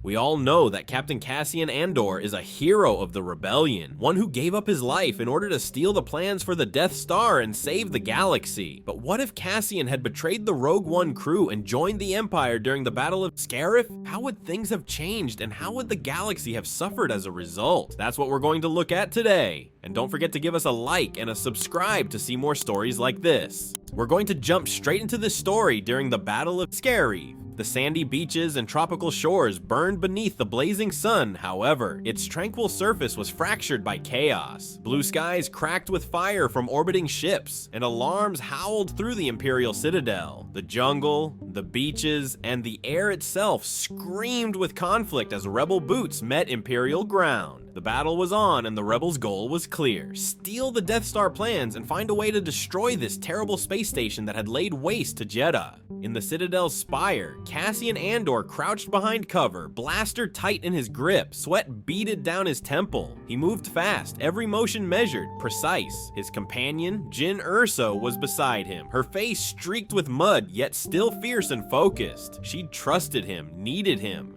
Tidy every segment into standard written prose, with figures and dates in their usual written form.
We all know that Captain Cassian Andor is a hero of the rebellion, one who gave up his life in order to steal the plans for the Death Star and save the galaxy. But what if Cassian had betrayed the Rogue One crew and joined the Empire during the Battle of Scarif? How would things have changed, and how would the galaxy have suffered as a result? That's what we're going to look at today. And don't forget to give us a like and a subscribe to see more stories like this. We're going to jump straight into this story during the Battle of Scarif. The sandy beaches and tropical shores burned beneath the blazing sun. However, its tranquil surface was fractured by chaos. Blue skies cracked with fire from orbiting ships, and alarms howled through the Imperial Citadel. The jungle, the beaches, and the air itself screamed with conflict as rebel boots met Imperial ground. The battle was on, and the rebels' goal was clear: steal the Death Star plans and find a way to destroy this terrible space station that had laid waste to Jedha. In the Citadel's spire, Cassian Andor crouched behind cover, blaster tight in his grip, sweat beaded down his temple. He moved fast, every motion measured, precise. His companion, Jyn Erso, was beside him, her face streaked with mud, yet still fierce and focused. She trusted him, needed him.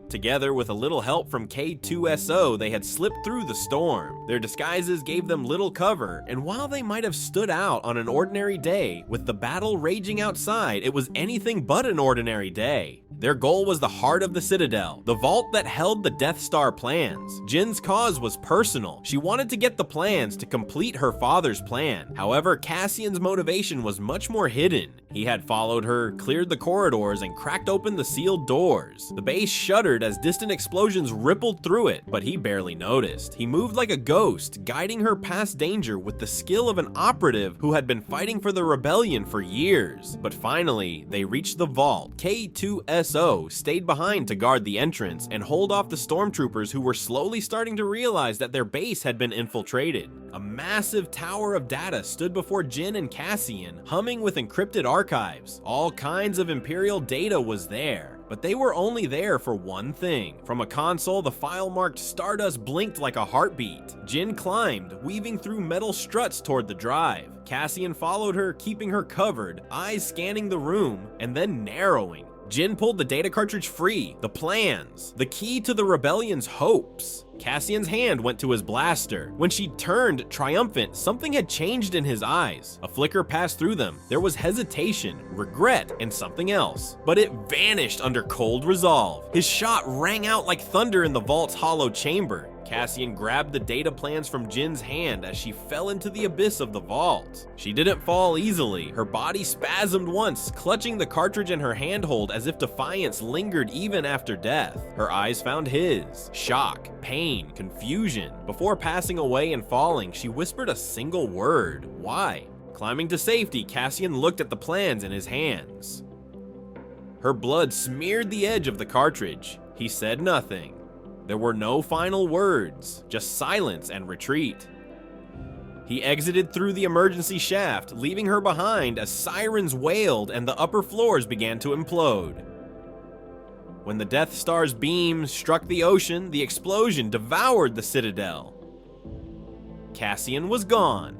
Together, with a little help from K2SO, they had slipped through the storm. Their disguises gave them little cover, and while they might have stood out on an ordinary day, with the battle raging outside, it was anything but an ordinary day. Their goal was the heart of the Citadel, the vault that held the Death Star plans. Jyn's cause was personal. She wanted to get the plans to complete her father's plan. However, Cassian's motivation was much more hidden. He had followed her, cleared the corridors, and cracked open the sealed doors. The base shuddered as distant explosions rippled through it, but he barely noticed. He moved like a ghost, guiding her past danger with the skill of an operative who had been fighting for the rebellion for years. But finally, they reached the vault. K2SO stayed behind to guard the entrance and hold off the stormtroopers who were slowly starting to realize that their base had been infiltrated. A massive tower of data stood before Jyn and Cassian, humming with encrypted archives. All kinds of Imperial data was there, but they were only there for one thing. From a console, the file marked Stardust blinked like a heartbeat. Jyn climbed, weaving through metal struts toward the drive. Cassian followed her, keeping her covered, eyes scanning the room, and then narrowing. Jyn pulled the data cartridge free, the plans, the key to the rebellion's hopes. Cassian's hand went to his blaster. When she turned triumphant, something had changed in his eyes. A flicker passed through them. There was hesitation, regret, and something else. But it vanished under cold resolve. His shot rang out like thunder in the vault's hollow chamber. Cassian grabbed the data plans from Jyn's hand as she fell into the abyss of the vault. She didn't fall easily. Her body spasmed once, clutching the cartridge in her handhold as if defiance lingered even after death. Her eyes found his. Shock, pain, confusion. Before passing away and falling, she whispered a single word: "Why?" Climbing to safety, Cassian looked at the plans in his hands. Her blood smeared the edge of the cartridge. He said nothing. There were no final words, just silence and retreat. He exited through the emergency shaft, leaving her behind as sirens wailed and the upper floors began to implode. When the Death Star's beams struck the ocean, the explosion devoured the Citadel. Cassian was gone.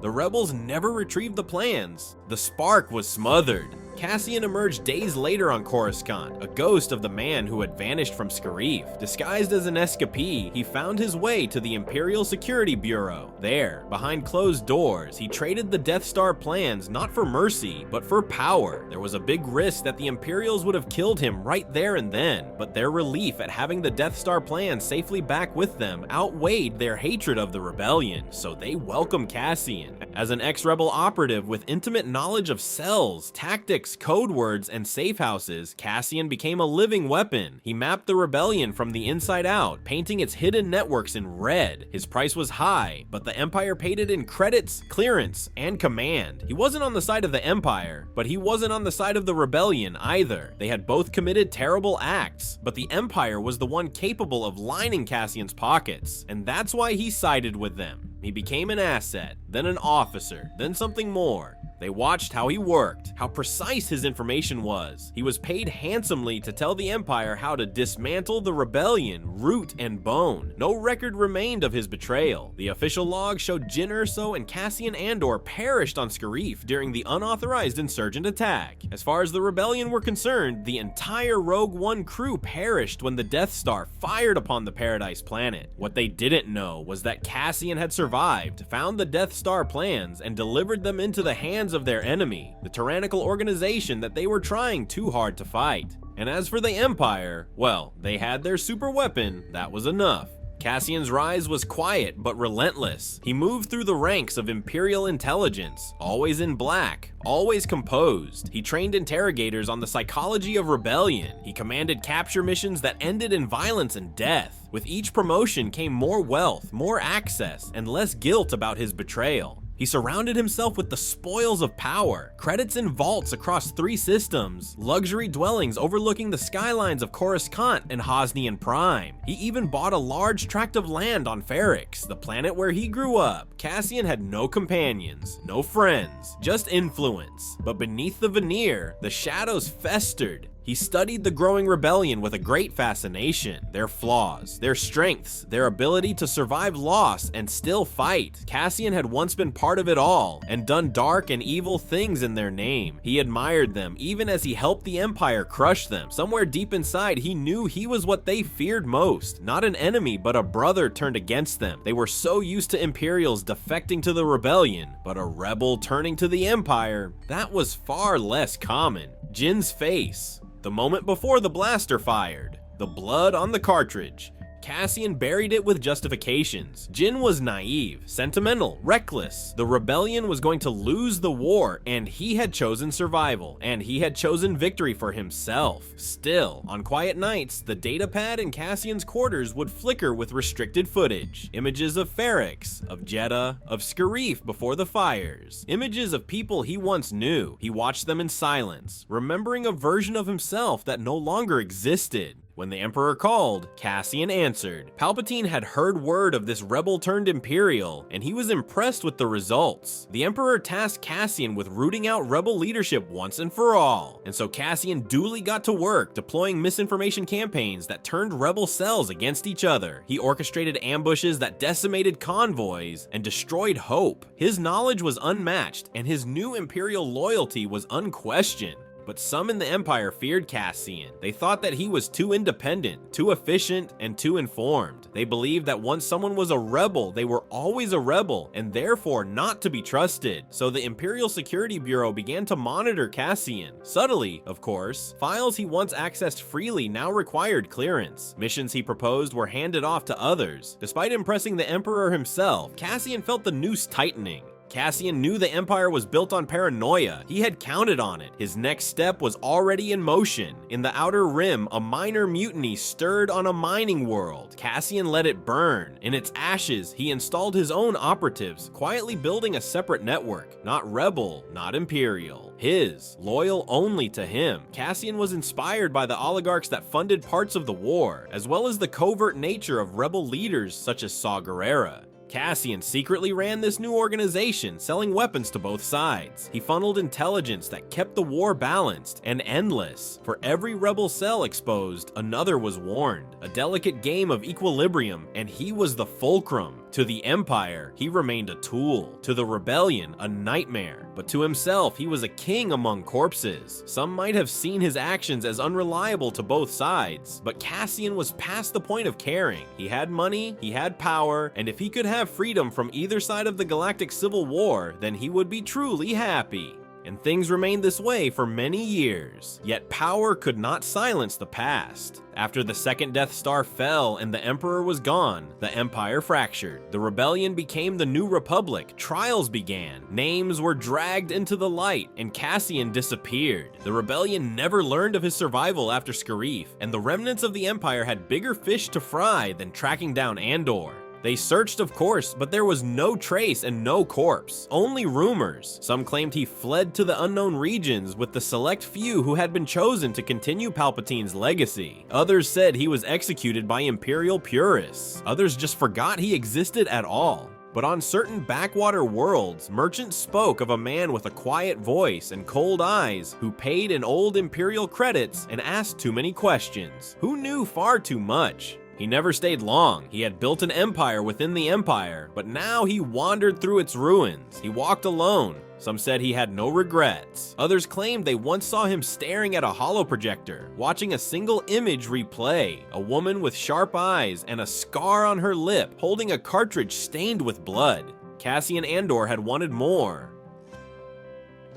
The rebels never retrieved the plans. The spark was smothered. Cassian emerged days later on Coruscant, a ghost of the man who had vanished from Scarif. Disguised as an escapee, he found his way to the Imperial Security Bureau. There, behind closed doors, he traded the Death Star plans not for mercy, but for power. There was a big risk that the Imperials would have killed him right there and then, but their relief at having the Death Star plans safely back with them outweighed their hatred of the rebellion, so they welcomed Cassian. As an ex-rebel operative with intimate knowledge of cells, tactics, code words, and safe houses, Cassian became a living weapon. He mapped the rebellion from the inside out, painting its hidden networks in red. His price was high, but the Empire paid it in credits, clearance, and command. He wasn't on the side of the Empire, but he wasn't on the side of the rebellion either. They had both committed terrible acts, but the Empire was the one capable of lining Cassian's pockets, and that's why he sided with them. He became an asset, then an officer, then something more. They watched how he worked, how precise his information was. He was paid handsomely to tell the Empire how to dismantle the rebellion, root and bone. No record remained of his betrayal. The official log showed Jyn Erso and Cassian Andor perished on Scarif during the unauthorized insurgent attack. As far as the rebellion were concerned, the entire Rogue One crew perished when the Death Star fired upon the Paradise planet. What they didn't know was that Cassian had survived, found the Death Star plans, and delivered them into the hands of their enemy, the tyrannical organization that they were trying too hard to fight. And as for the Empire, well, they had their super weapon, that was enough. Cassian's rise was quiet but relentless. He moved through the ranks of Imperial intelligence, always in black, always composed. He trained interrogators on the psychology of rebellion. He commanded capture missions that ended in violence and death. With each promotion came more wealth, more access, and less guilt about his betrayal. He surrounded himself with the spoils of power, credits in vaults across 3 systems, luxury dwellings overlooking the skylines of Coruscant and Hosnian Prime. He even bought a large tract of land on Ferrix, the planet where he grew up. Cassian had no companions, no friends, just influence. But beneath the veneer, the shadows festered. He studied the growing rebellion with a great fascination, their flaws, their strengths, their ability to survive loss and still fight. Cassian had once been part of it all, and done dark and evil things in their name. He admired them, even as he helped the Empire crush them. Somewhere deep inside, he knew he was what they feared most. Not an enemy, but a brother turned against them. They were so used to Imperials defecting to the rebellion, but a rebel turning to the Empire, that was far less common. Jyn's face. The moment before the blaster fired, the blood on the cartridge. Cassian buried it with justifications. Jyn was naive, sentimental, reckless. The rebellion was going to lose the war, and he had chosen survival, and he had chosen victory for himself. Still, on quiet nights, the datapad in Cassian's quarters would flicker with restricted footage. Images of Ferrix, of Jeddah, of Scarif before the fires. Images of people he once knew. He watched them in silence, remembering a version of himself that no longer existed. When the Emperor called, Cassian answered. Palpatine had heard word of this rebel-turned-Imperial, and he was impressed with the results. The Emperor tasked Cassian with rooting out rebel leadership once and for all, and so Cassian duly got to work deploying misinformation campaigns that turned rebel cells against each other. He orchestrated ambushes that decimated convoys and destroyed hope. His knowledge was unmatched, and his new Imperial loyalty was unquestioned. But some in the Empire feared Cassian. They thought that he was too independent, too efficient, and too informed. They believed that once someone was a rebel, they were always a rebel, and therefore not to be trusted. So the Imperial Security Bureau began to monitor Cassian. Subtly, of course. Files he once accessed freely now required clearance. Missions he proposed were handed off to others. Despite impressing the Emperor himself, Cassian felt the noose tightening. Cassian knew the Empire was built on paranoia. He had counted on it. His next step was already in motion. In the Outer Rim, a minor mutiny stirred on a mining world. Cassian let it burn. In its ashes, he installed his own operatives, quietly building a separate network. Not rebel, not Imperial. His, loyal only to him. Cassian was inspired by the oligarchs that funded parts of the war, as well as the covert nature of rebel leaders such as Saw Gerrera. Cassian secretly ran this new organization, selling weapons to both sides. He funneled intelligence that kept the war balanced and endless. For every rebel cell exposed, another was warned. A delicate game of equilibrium, and he was the fulcrum. To the Empire, he remained a tool. To the rebellion, a nightmare. But to himself, he was a king among corpses. Some might have seen his actions as unreliable to both sides, but Cassian was past the point of caring. He had money, he had power, and if he could have freedom from either side of the galactic civil war, then he would be truly happy. And things remained this way for many years. Yet power could not silence the past. After the second Death Star fell and the Emperor was gone, the Empire fractured. The rebellion became the New Republic. Trials began. Names were dragged into the light, and Cassian disappeared. The rebellion never learned of his survival after Scarif, and the remnants of the Empire had bigger fish to fry than tracking down Andor. They searched, of course, but there was no trace and no corpse, only rumors. Some claimed he fled to the unknown regions with the select few who had been chosen to continue Palpatine's legacy. Others said he was executed by Imperial purists. Others just forgot he existed at all. But on certain backwater worlds, merchants spoke of a man with a quiet voice and cold eyes who paid in old Imperial credits and asked too many questions, who knew far too much. He never stayed long. He had built an empire within the empire, but now he wandered through its ruins. He walked alone. Some said he had no regrets. Others claimed they once saw him staring at a holoprojector, watching a single image replay. A woman with sharp eyes and a scar on her lip, holding a cartridge stained with blood. Cassian Andor had wanted more.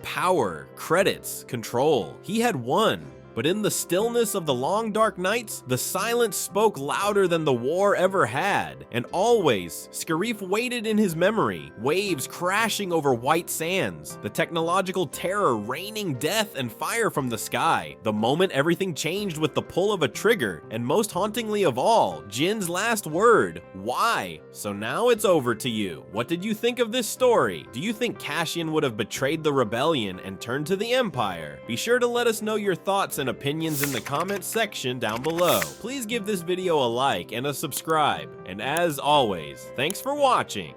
Power, credits, control. He had won. But in the stillness of the long dark nights, the silence spoke louder than the war ever had. And always, Scarif waited in his memory, waves crashing over white sands, the technological terror raining death and fire from the sky. The moment everything changed with the pull of a trigger, and most hauntingly of all, Jin's last word, why? So now it's over to you. What did you think of this story? Do you think Cassian would have betrayed the rebellion and turned to the Empire? Be sure to let us know your thoughts and opinions in the comments section down below. Please give this video a like and a subscribe. And as always, thanks for watching.